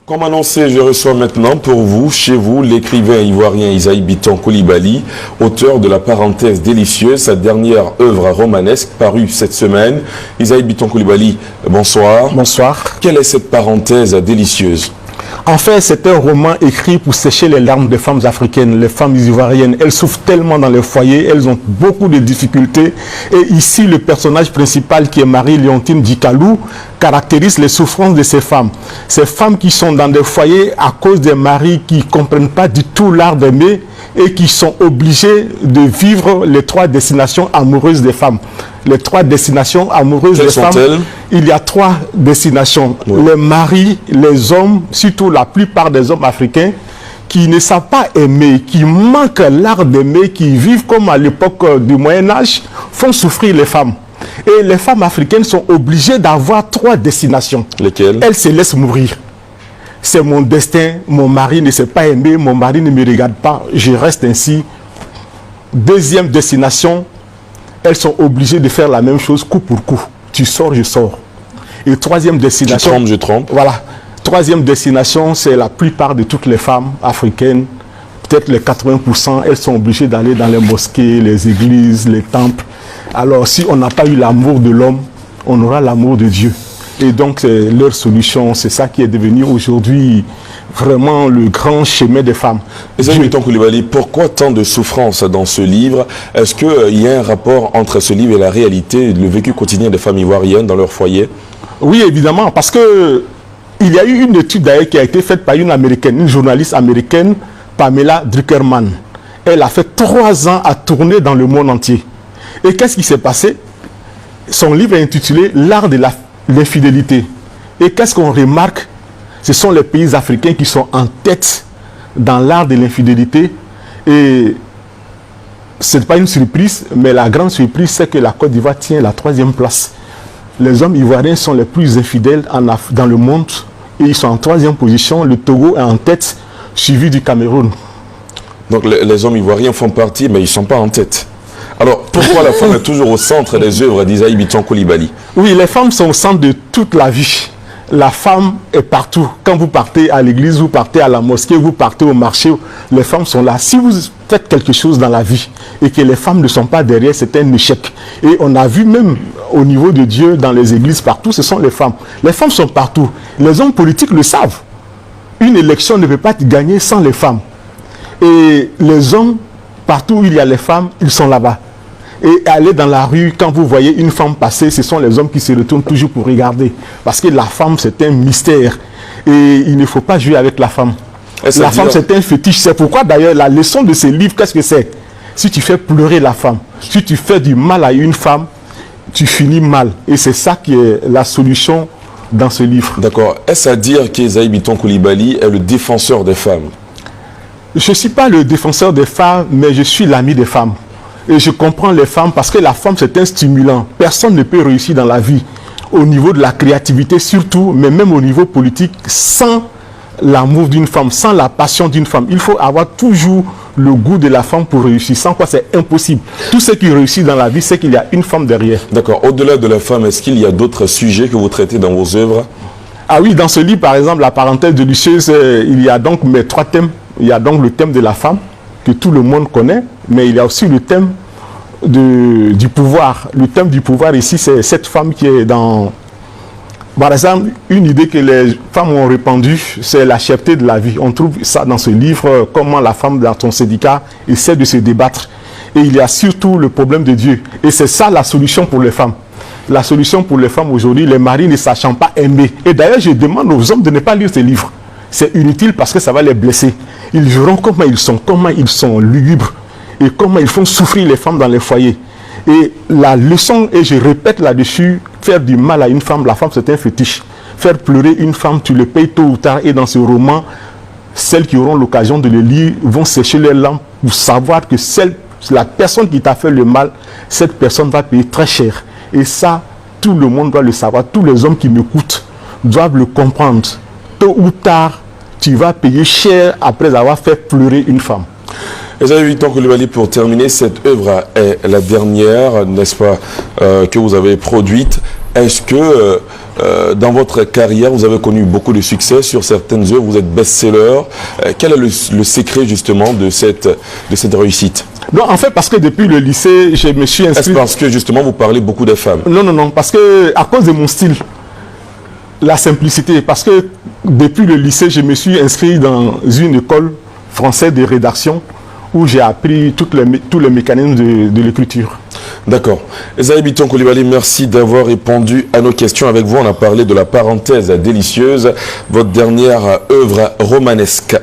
Comme annoncé, je reçois maintenant pour vous, chez vous, l'écrivain ivoirien Isaïe Biton Coulibaly, auteur de La Parenthèse délicieuse, sa dernière œuvre romanesque parue cette semaine. Isaïe Biton Coulibaly, bonsoir. Bonsoir. Quelle est cette parenthèse délicieuse? En fait, c'est un roman écrit pour sécher les larmes des femmes africaines, les femmes ivoiriennes. Elles souffrent tellement dans les foyers, elles ont beaucoup de difficultés. Et ici, le personnage principal, qui est Marie-Léontine Djikalou, caractérise les souffrances de ces femmes. Ces femmes qui sont dans des foyers à cause des maris qui ne comprennent pas du tout l'art d'aimer et qui sont obligées de vivre les trois destinations amoureuses des femmes. Les trois destinations amoureuses des femmes, il y a trois destinations. Oui. Les maris, les hommes, surtout la plupart des hommes africains, qui ne savent pas aimer, qui manquent l'art d'aimer, qui vivent comme à l'époque du Moyen-Âge, font souffrir les femmes. Et les femmes africaines sont obligées d'avoir trois destinations. Lesquelles? Elles se laissent mourir. C'est mon destin, mon mari ne sait pas aimer, mon mari ne me regarde pas, je reste ainsi. Deuxième destination, elles sont obligées de faire la même chose coup pour coup. Tu sors, je sors. Et troisième destination... Tu trompes, je trompe. Voilà. Troisième destination, c'est la plupart de toutes les femmes africaines, peut-être les 80%, elles sont obligées d'aller dans les mosquées, les églises, les temples. Alors, si on n'a pas eu l'amour de l'homme, on aura l'amour de Dieu. Et donc, leur solution, c'est ça qui est devenu aujourd'hui vraiment le grand chemin des femmes. Isaïe Biton Coulibaly, pourquoi tant de souffrance dans ce livre? Est-ce qu'il y a un rapport entre ce livre et la réalité, le vécu quotidien des femmes ivoiriennes dans leur foyer? Oui, évidemment, parce que il y a eu une étude d'ailleurs qui a été faite par une américaine, une journaliste américaine, Pamela Druckerman. Elle a fait 3 ans à tourner dans le monde entier. Et qu'est-ce qui s'est passé? Son livre est intitulé « L'art de l'infidélité ». Et qu'est-ce qu'on remarque? Ce sont les pays africains qui sont en tête dans l'art de l'infidélité. Et ce n'est pas une surprise, mais la grande surprise, c'est que la Côte d'Ivoire tient la 3e place. Les hommes ivoiriens sont les plus infidèles dans le monde et ils sont en 3e position. Le Togo est en tête, suivi du Cameroun. Donc les hommes ivoiriens font partie, mais ils ne sont pas en tête. Alors, pourquoi la femme est toujours au centre des œuvres d'Isaïe Biton Coulibaly? Oui, les femmes sont au centre de toute la vie. La femme est partout. Quand vous partez à l'église, vous partez à la mosquée, vous partez au marché, les femmes sont là. Si vous faites quelque chose dans la vie et que les femmes ne sont pas derrière, c'est un échec. Et on a vu même au niveau de Dieu, dans les églises, partout, ce sont les femmes. Les femmes sont partout. Les hommes politiques le savent. Une élection ne peut pas être gagnée sans les femmes. Et les hommes, partout où il y a les femmes, ils sont là-bas. Et aller dans la rue, quand vous voyez une femme passer, ce sont les hommes qui se retournent toujours pour regarder. Parce que la femme, c'est un mystère. Et il ne faut pas jouer avec la femme. La femme, c'est un fétiche. C'est pourquoi, d'ailleurs, la leçon de ces livres, qu'est-ce que c'est? Si tu fais pleurer la femme, si tu fais du mal à une femme, tu finis mal. Et c'est ça qui est la solution dans ce livre. D'accord. Est-ce à dire qu'Isaïe Biton Coulibaly est le défenseur des femmes? Je ne suis pas le défenseur des femmes, mais je suis l'ami des femmes. Et je comprends les femmes parce que la femme, c'est un stimulant. Personne ne peut réussir dans la vie, au niveau de la créativité surtout, mais même au niveau politique, sans l'amour d'une femme, sans la passion d'une femme. Il faut avoir toujours le goût de la femme pour réussir, sans quoi c'est impossible. Tout ce qui réussit dans la vie, c'est qu'il y a une femme derrière. D'accord. Au-delà de la femme, est-ce qu'il y a d'autres sujets que vous traitez dans vos œuvres? Ah oui, dans ce livre, par exemple, La Parenthèse délicieuse, il y a donc mes 3 thèmes. Il y a donc le thème de la femme, que tout le monde connaît, mais il y a aussi le thème du pouvoir. Le thème du pouvoir ici, c'est cette femme qui est dans... Par exemple, une idée que les femmes ont répandue, c'est la cherté de la vie. On trouve ça dans ce livre, comment la femme dans son syndicat essaie de se débattre. Et il y a surtout le problème de Dieu. Et c'est ça la solution pour les femmes. La solution pour les femmes aujourd'hui, les maris ne sachant pas aimer. Et d'ailleurs, je demande aux hommes de ne pas lire ces livres. C'est inutile parce que ça va les blesser. Ils verront comment ils sont lugubres et comment ils font souffrir les femmes dans les foyers. Et la leçon, et je répète là-dessus, faire du mal à une femme, la femme c'est un fétiche. Faire pleurer une femme, tu le payes tôt ou tard. Et dans ce roman, celles qui auront l'occasion de le lire vont sécher leurs larmes pour savoir que la personne qui t'a fait le mal, cette personne va payer très cher. Et ça, tout le monde doit le savoir. Tous les hommes qui m'écoutent doivent le comprendre. Tôt ou tard, tu vas payer cher après avoir fait pleurer une femme. Isaïe Biton Coulibaly, pour terminer, cette œuvre est la dernière, n'est-ce pas, que vous avez produite. Est-ce que dans votre carrière, vous avez connu beaucoup de succès sur certaines œuvres, vous êtes best-seller. Quel est le secret justement de cette réussite? Non, en fait, parce que depuis le lycée, je me suis inscrit... Est-ce parce que justement vous parlez beaucoup des femmes? Non, non, non, parce que à cause de mon style, la simplicité, parce que depuis le lycée, je me suis inscrit dans une école française de rédaction où j'ai appris tous les mécanismes de l'écriture. D'accord. Esaïe Bitton Coulibaly, merci d'avoir répondu à nos questions. Avec vous, on a parlé de La Parenthèse délicieuse, votre dernière œuvre romanesque.